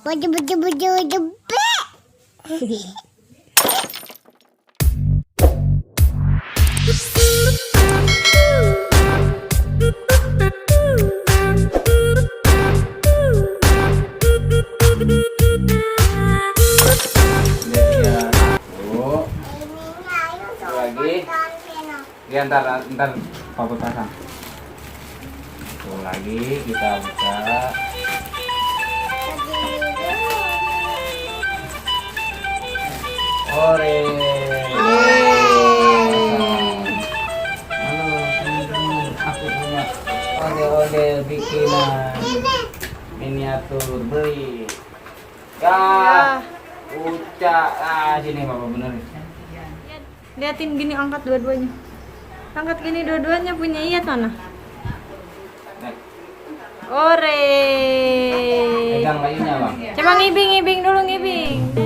Baju baju baju baju. Ya, ntar papa pasang. Tuh lagi kita buka. Ore. Halo teman-teman, aku punya ondel-ondel bikinan miniatur beli. Ya, Uca, sini papa benerin. Liatin gini, angkat dua-duanya. Angkat gini dua-duanya punya Iyat mana? Ore. Pegang kayunya bang. Coba ngibing dulu ngibing.